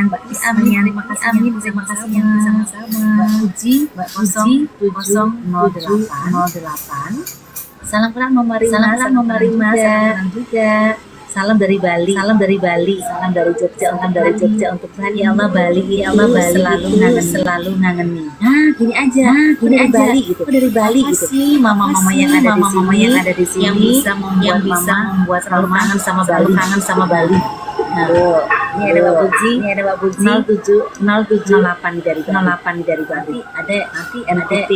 Mbak Amin, terima kasih yang bersama-sama. Mbak Puji 0708. Salam kenal Mama Rima, salam juga. Salam dari Bali, salam dari Jogja, untuk Bali. Ya Allah Bali selalu ngangeni. Nah, gini aja, Bali gitu. Dari Bali gitu. Sih mama-mama yang ada di sini yang bisa membuat selalu kangen sama Bali. Nah, ini ada Mbak Puji 0708 dari Bali. Nanti NTT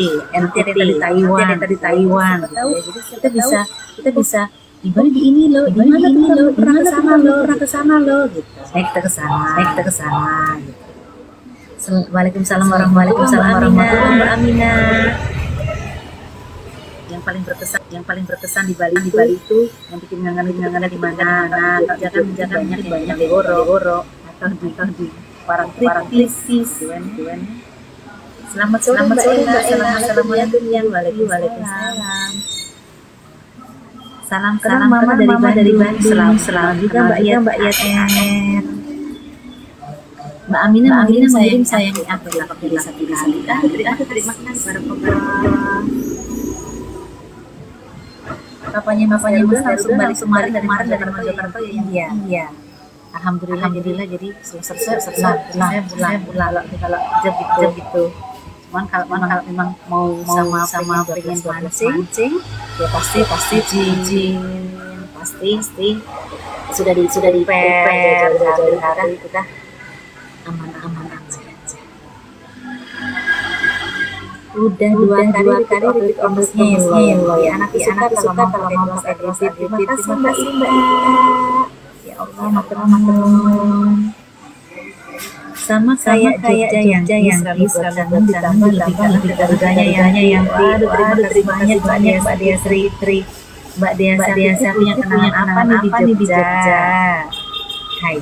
dari Taiwan. Kita bisa di ini loh, di mana tuh pernah ke sana loh gitu. Kita ke sana gitu. Waalaikumsalam warahmatullahi wabarakatuh Mbak Aminah. Yang paling berkesan di Bali itu yang bikin ngangen di mana? Nah, jangan banyak di Oro atau di parang krisis. Selamat sore Mbak Ella. Assalamualaikum. Waalaikumsalam. Salam kenal Mama dari Bali. Selalu juga Mbak Yat. Mbak Aminah mengirim saya di akun desa kali. Terima kasih barakallah. Bapaknya Mas langsung balik kemarin dari Mojokerto ya. Iya. Alhamdulillah jadi selesai bulan kalau job gitu. Cuman kalau memang mau sama pengen mancing ya pasti izin pasti sudah di prepare hari kita aman saja. Udah dua kali repeat ordersnya ya anak suka kalau mau pakai repeat. Terima kasih Mbak. Ya Allah matur sama kayak Jogja yang selalu ditambah lebih harganya yang terima kasih banyak Mbak Desa punya kenangan apa nih di Jogja. Hai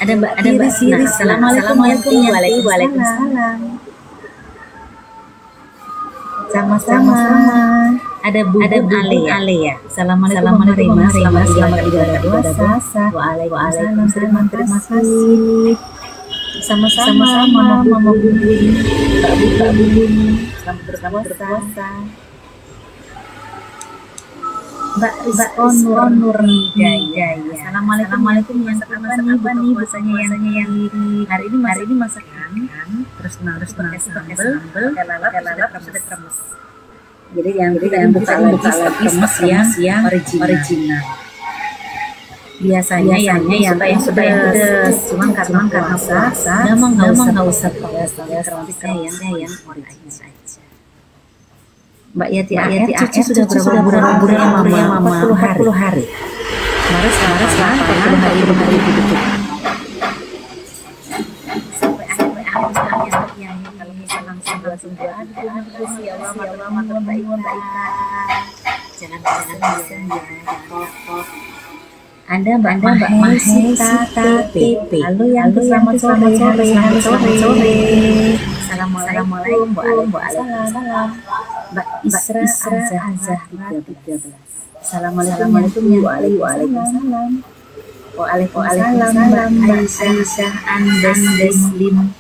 ada Mbak Iris. Assalamualaikum. Waalaikumsalam. Sama-sama. Ada Bu Ale ya. Assalamualaikum Rima. Selamat ibadah puasa. Waalaikumsalam. Terima kasih. Sama-sama Mama Bubun. Mbak Bubun. Selamat berpuasa. Mbak Nur Hidayah. Assalamualaikum. Masak apa nih puasanya yang hari ini masak ikan terus pakai sambal, pakai lalap sudah kremes. Jadi yang buka kremes yang original. Biasanya yang suka yang pedas. Cuman karena puasa, nggak usah pakai kremesnya yang original aja. Mbak Yati cucu sudah berapa bulan ya Mama? 40 hari. Maret 40 hari hidup. Sampai akhir yang kalau bisa langsung ya Allah matur baik. Jangan bisa ya. Anda Mbak Mahesita PP. Halo yang selamat sore. Assalamualaikum. Waalaikumsalam. Mbak Isra Azhar 13. Assalamualaikum. Waalaikumsalam. Waalaikumsalam. Mbak Aisyah Andeslim.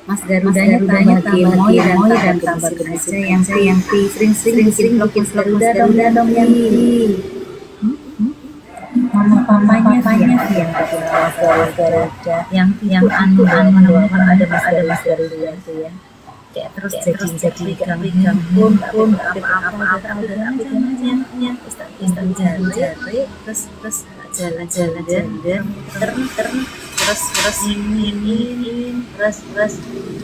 Mas Garudanya tambah dan tambah aja yang sering bikin Garuda dong Mama papanya yang Garuda yang anu ada Mas Garuda itu ya kayak terus jadi gang pun apa yang jari terus jalan terus ini terus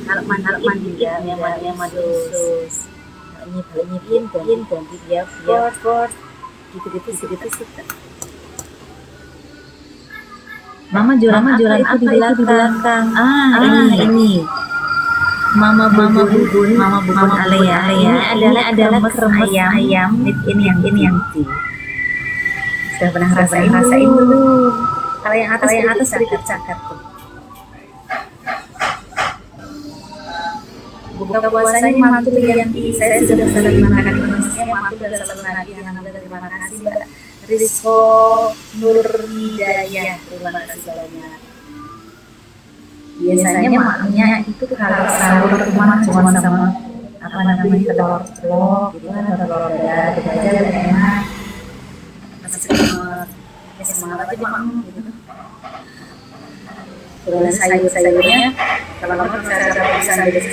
kalau mandi ya terus nyipin ganti dia gitu suka. Mama jualan apa di belakang? Ini Mama Bubun Alea. Ini adalah kremes ayam. Ini yang sudah pernah rasain dulu. Kalau yang atas sedikit cakap tuh. Buka puasanya mantul yang saya sudah makan Indonesia saya mampu dan selalu nagih. Alhamdulillah, terima kasih Mbak Rizko Nurhidayah, terima kasih banyak. Biasanya maknya itu kalau sahur rumah cuma sama apa namanya telur ceplok gitu kan, telur dadar gitu aja udah enak. Masih semangat, ya semangat aja mak gitu. Terus sayur-sayurnya kalau lama bisa dari sayur.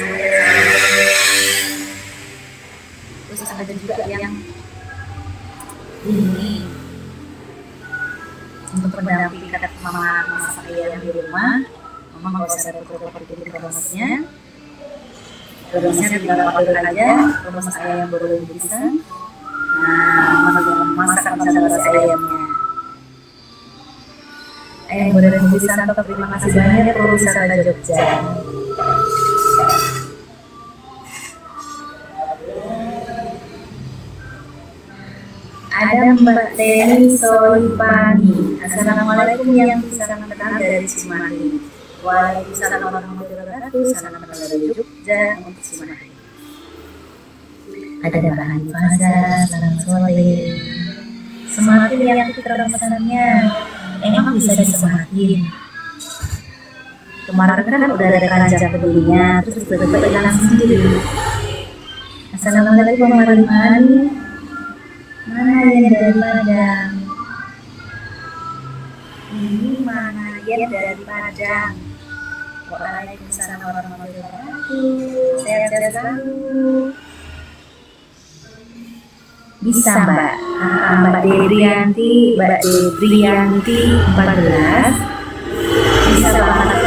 Terus ada juga yang ini untuk pendamping kata mama saya yang di rumah. Mama nggak usah repot-repot bikin remusnya tinggal order aja, remus ayam baru bisa. Nah, mama masak masak ayamnya. Ayam goreng bisa. Terima kasih banyak Pro Wisata Jogja. Ada Mbak Teni Soipani. Assalamualaikum yang bisa kenal dari Cimahi. Waalaikumsalam warahmatullahi wabarakatuh. Salam kenal dari Jogja untuk Cimahi. Ada Mbak Hanifah, salam sore. Semakin yang kita pesannya emang bisa disemakin. Kemarin kan udah ada keranjang belinya, terus tiba-tiba hilang sendiri. Assalamualaikum warahmatullahi wabarakatuh. Mana yang dari Padang? Ini mana yang dari Padang? Waalaikumsalam warahmatullahi wabarakatuh. Sehat-sehat selalu. Bisa Mbak, Mbak Debrianti 14. Bisa banget.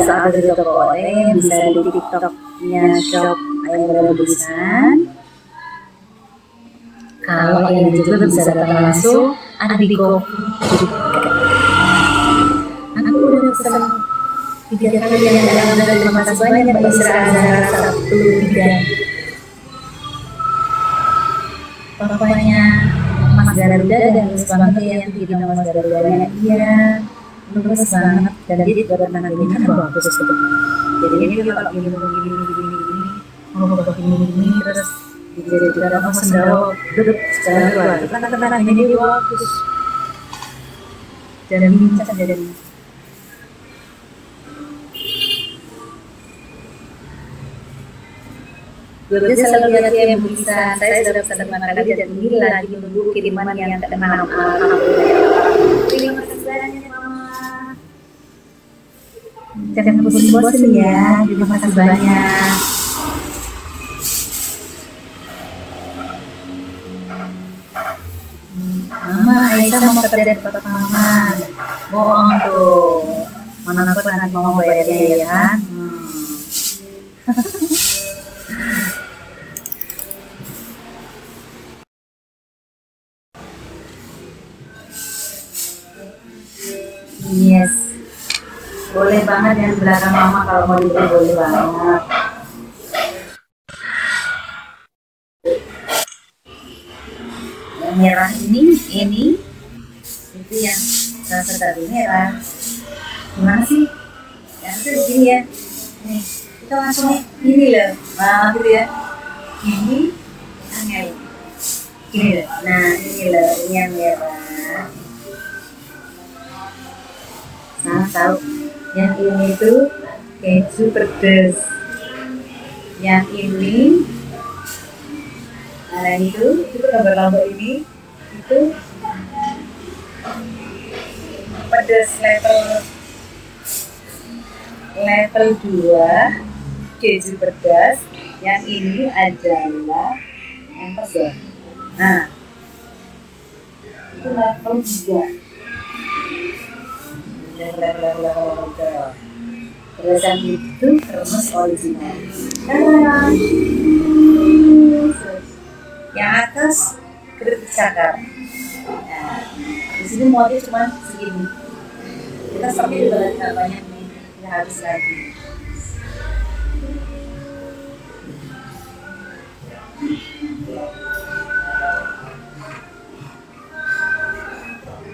Bisa ada di toko oleh, bisa di TikToknya shop ayam goreng Bulisan. Kalau yang juga bisa datang langsung, ada di GoFood. Aku udah pesan 3 kali yang ada, terima kasih banyak Mbak Isra Azhara 13. Papanya Mas Garuda dan Mas banget yang bikin Mas Garudanya. Iya, bagus banget. Dan dia juga pernah bikin bagus gitu. Jadi ini kalau gini mau begini terus jadi juga apa sendawa duduk secara luar. Tenang ini dia bagus. Dan bincang jadi. Dia selalu lihat yang bisa. Saya sudah pesan makanan dan ini lagi menunggu kiriman yang keenam. Terima kasih banyak Mama. Jangan bosan-bosan ya. Terima kasih banyak. Mama, Aisyah mau kerja dari Bapak Mama. Bohong tuh. Mana aku nanti mau bayarnya ya kan? Yes, boleh banget yang belakang Mama kalau mau dibeli boleh banget. Yang merah ini itu yang salah satu merah. Gimana sih? Yang itu begini ya. Nih, kita langsung ini loh. Nah, gitu ya. Ini angel. Ini loh. Nah, ini loh, ini yang merah. Nah, tahu yang ini tuh keju pedas, yang ini nah itu gambar-gambar ini itu pedas level 2 keju pedas, yang ini adalah yang pedas. Nah, itu level 3. Terus yang itu remus original. Yang atas keripik cakar. Nah, di sini muatnya cuma segini. Kita seperti banyak nih, kita habis lagi.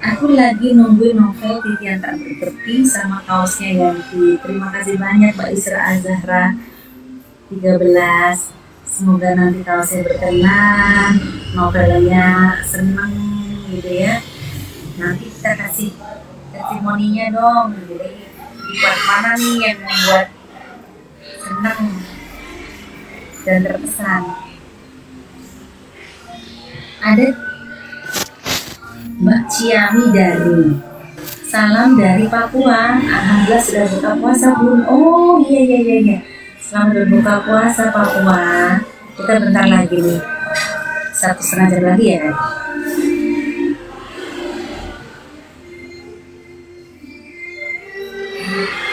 Aku lagi nungguin novel Titian Tak Bertepi sama kaosnya Yanti. Terima kasih banyak Mbak Isra Azhara 13. Semoga nanti kalau saya berkenan, novelnya seneng gitu ya. Nanti kita kasih testimoninya dong. Jadi di part mana nih yang membuat senang dan terkesan. Ada Mbak Ciami dari salam dari Papua. Alhamdulillah sudah buka puasa belum? Oh iya. Selamat berbuka puasa Papua. Kita bentar lagi nih, 1,5 jam lagi ya.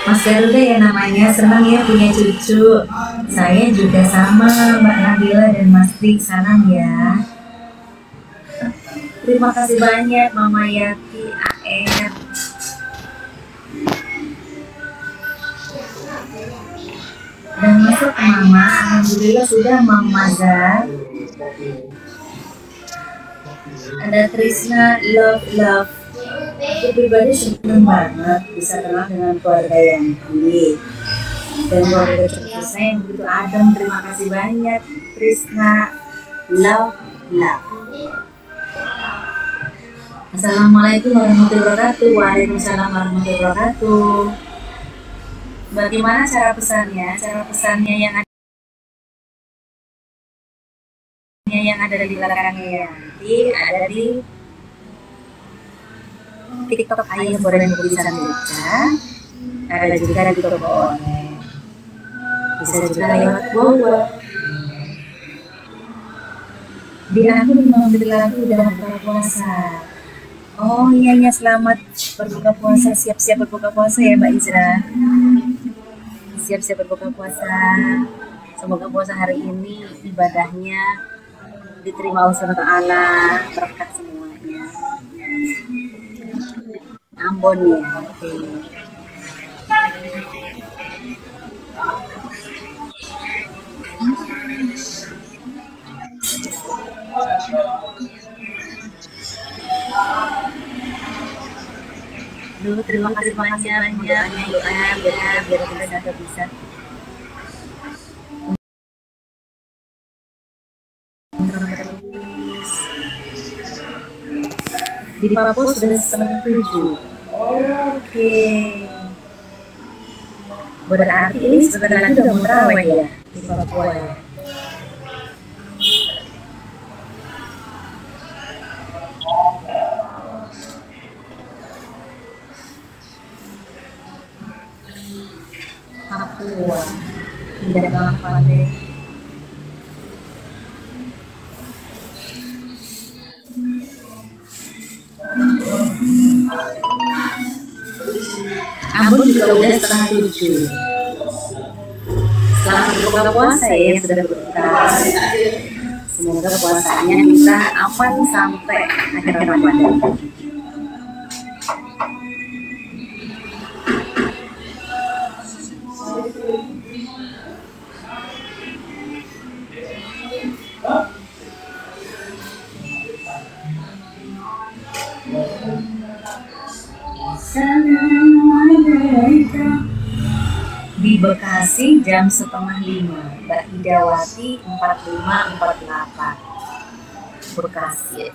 Mas Garuda ya namanya, senang ya punya cucu. Saya juga sama Mbak Nabila dan Mas Dik, salam ya. Terima kasih banyak Mama Yati, AR. Dan masuk ke Mama, alhamdulillah sudah Mama Zar. Ada Trisna, love. Aku pribadi senang banget bisa kenal dengan keluarga Yanti dan keluarga cucu saya yang begitu adem. Terima kasih banyak Trisna, love. Assalamualaikum warahmatullahi wabarakatuh. Waalaikumsalam warahmatullahi wabarakatuh. Bagaimana cara pesannya? Cara pesannya yang ada di belakangnya Yanti ada di TikTok Ayah Goreng Bisa Baca, ada juga di toko online, bisa juga lewat Google. Di aku membeli lagu udah berbuka puasa. Oh iya, selamat berbuka puasa, siap-siap berbuka puasa ya Mbak Izra. Siap-siap berbuka puasa. Semoga puasa hari ini ibadahnya diterima Allah SWT, berkat semuanya. Ambon ya. Oke. Dulu terima kasih banyak biar kita bisa. Di Papua sudah 97. Oke. Berarti ini sebentar lagi udah mau terawih ya di Papua ya. Papua. Tidak apa deh. Ambon juga udah 6:30. Selamat berbuka puasa ya yang sudah berbuka. Semoga puasanya bisa aman sampai akhir Ramadan. Di Bekasi jam 4:30, Mbak Idawati 4548 Bekasi.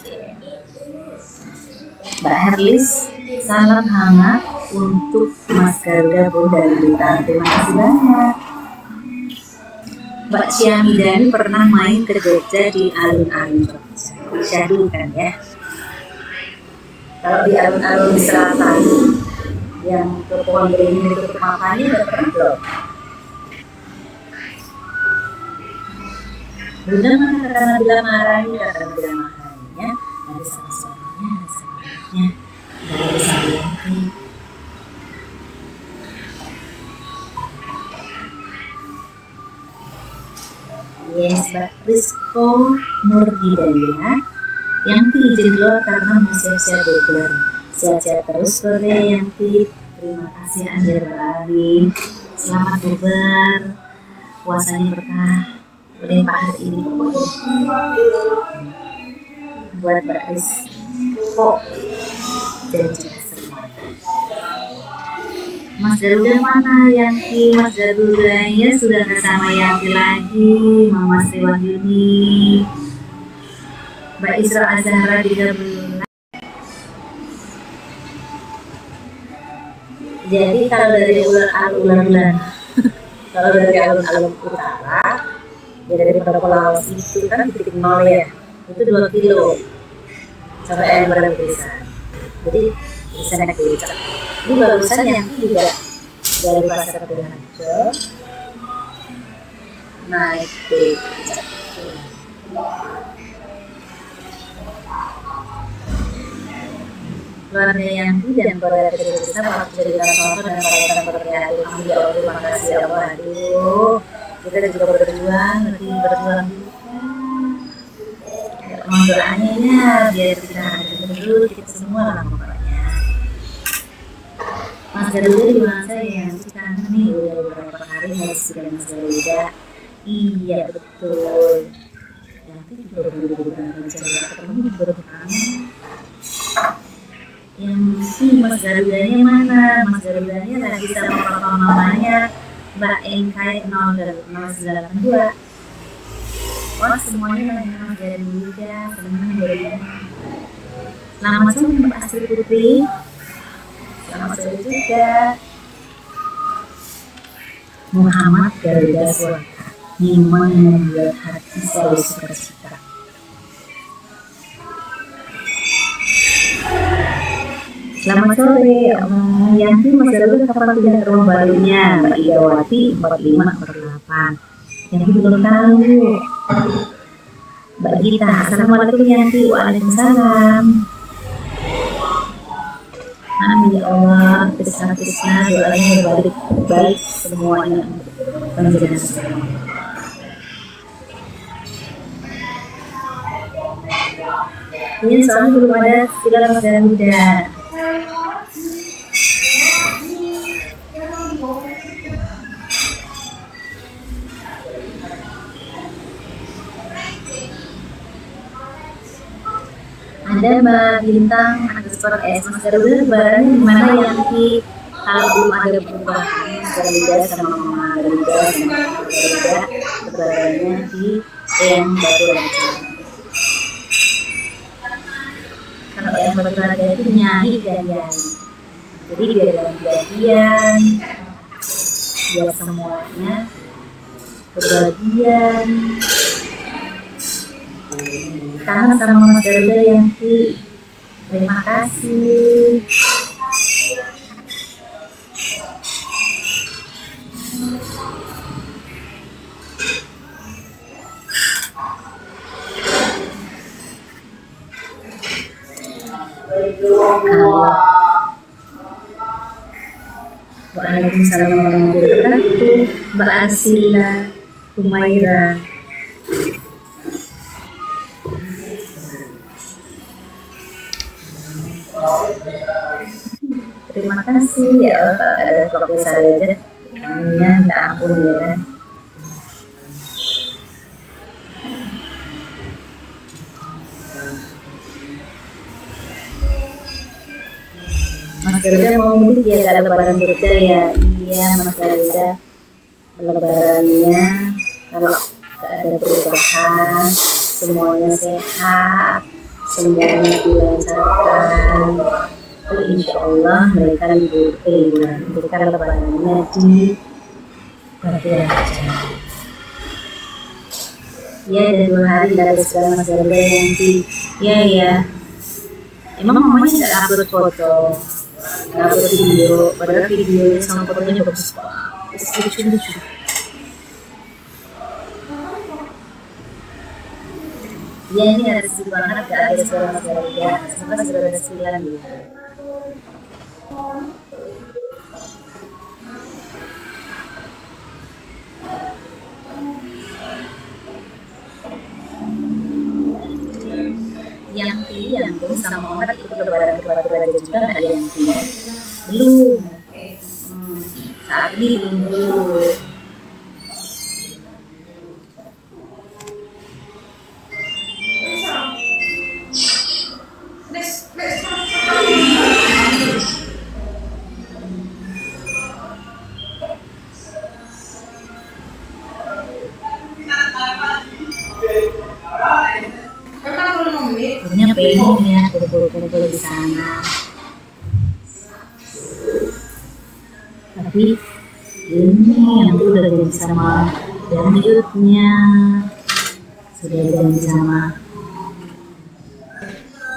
Mbak Herlis, salam hangat untuk Mas Garuda dari Blitar. Terima kasih banyak. Mbak Ciamidani pernah main ke Jogja di alun-alun Jogja. Syahdu kan ya. Kalau di alun-alun selatan yang ke pohon beringin itu makannya udah pernah belum? Bunda mana karena bila marahin, karena bila marahinnya ada sama suaminya, ada sama anaknya, ada sama Yanti. Yes, Mbak Rizko Nur Hidayah. Yanti izin keluar karena mau siap-siap bukber. Sehat-sehat terus Korea Yanti. Terima kasih Anjar Bali. Selamat bukber. Puasanya berkah. Berlimpah hari ini buat Mbak Rizko dan juga semua. Mas Garuda mana Yanti? Mas Garudanya sudah bersama Yanti lagi. Mama Sri Wahyuni, Mbak Isra Azhara juga belum. Jadi kalau dari ular-ular kalau dari alun-alun utara, ya dari pulau itu kan titik nol ya, itu 2 kilo sampai yang desa. Jadi bisa naik becak. Ini barusan yang juga dari pasar Harjo naik becak. Keluarga Yanti dan keluarga kecil kita waktu jadi foto dan perayaan berkreatif. Alhamdulillah, terima kasih ya Allah. Aduh, kita juga berjuang, lebih berjuang juga. Mohon doanya ya, biar kita terus kita semua lah pokoknya. Mas Garuda di mana yang kita nih udah beberapa hari harus sudah Mas Garuda. Iya betul. Yanti juga berburu-buru bicara ketemu baru yang si Mas Garudanya mana? Mas Garudanya lagi sama papa mamanya Mbak Engkai 00882. Wah semuanya lagi Mas Garuda, senang Garuda. Selamat sore Mbak Astri Putri. Selamat sore juga. Muhammad Garuda Suara memang membuat hati selalu sukacita. Selamat sore, Yanti Mas Garuda kapan pindah ke rumah barunya? Mbak Idawati 4548. Yanti belum tahu. Mbak Gita, Assalamualaikum Yanti. Waalaikumsalam. Amin ya Allah, Krisna doanya baik semuanya penjelasan semua. Ini soalnya belum ada istilah Mas Garuda. Ada Mbak Bintang underscore S. Mas Garuda lebaran gimana Yanti? Kalau belum ada perubahan Garuda sama Mama Garuda sama Garuda lebarannya di yang Batu Raja. Kalau yang Batu Raja itu nyanyi gantian. Jadi biar gantian, biar semuanya kebagian. Kangen sama Mas Garuda Yanti. Terima kasih. Waalaikumsalam warahmatullahi wabarakatuh. Mbak Arsila Humaira. Terima kasih ya Allah, ada waktu saya aja. Ya, minta ampun ya kan. Mas Garuda mau mudik ya, gak lebaran Garuda ya. Iya Mas Garuda, lebarannya kalau gak ada perubahan, semuanya sehat, semuanya dilancarkan. Insya Allah mereka liburan, mereka lebarannya di Batu Raja. Ya, ada 2 hari dari sekarang Mas Garuda Yanti. Ya. Emang mamanya nggak upload foto, nggak upload video, padahal videonya sama fotonya bagus banget, lucu. Ya ini ada sedikit banget, gak ada suara Mas Garuda, semoga sudah ada 9 gitu. Yang sama orang ikut lebaran ke Batu Raja juga nggak ada yang belum. Saat ini belum. sana. Tapi ini yang udah janji sama dangdutnya, sudah janji sama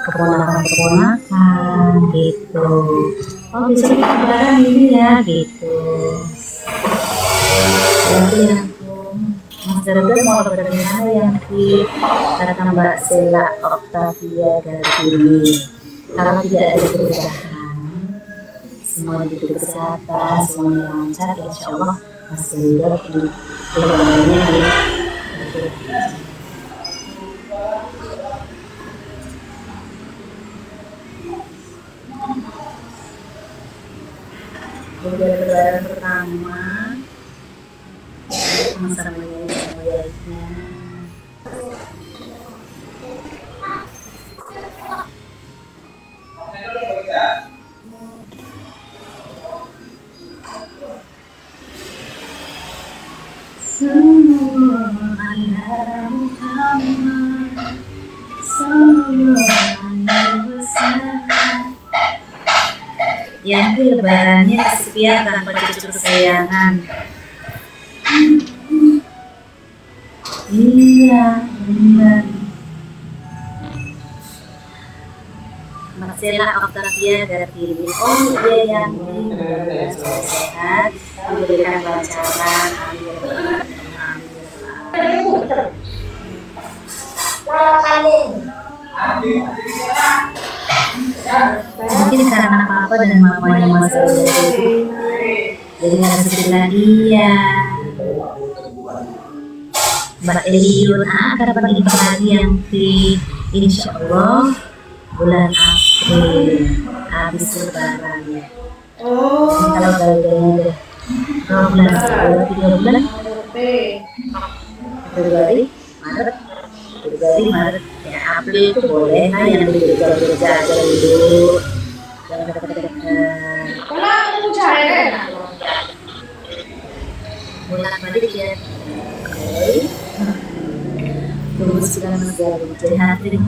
keponakan gitu. Oh besok kita lebaran ini ya gitu. Jadi Mas Derajat mau lebaran di mana yang di kata Mbak Sela Octavia Gartini. Kalau tidak ada perubahan, semua diberi kesehatan, semuanya lancar, insya Allah Mas Derajat di lebarannya di lebaran pertama sama yainya. Ya itu lebarannya kesepian tanpa cucu kesayangan. Iya benar. Marcella Octavia Gartini. Oh iya yang sehat, diberikan kelancaran. Mungkin karena papa dan mamanya Mas itu jadi nggak sedih lagi ya. Mbak Eliun akan pergi lagi yang di insya Allah bulan April habis lebaran ya. Kalau gagalnya deh 2 bulan 3 bulan Februari Maret ya April itu boleh lah yang bekerja aja dulu, jangan dekat-dekat. Bulan balik ya. Tunggu sudah menjadi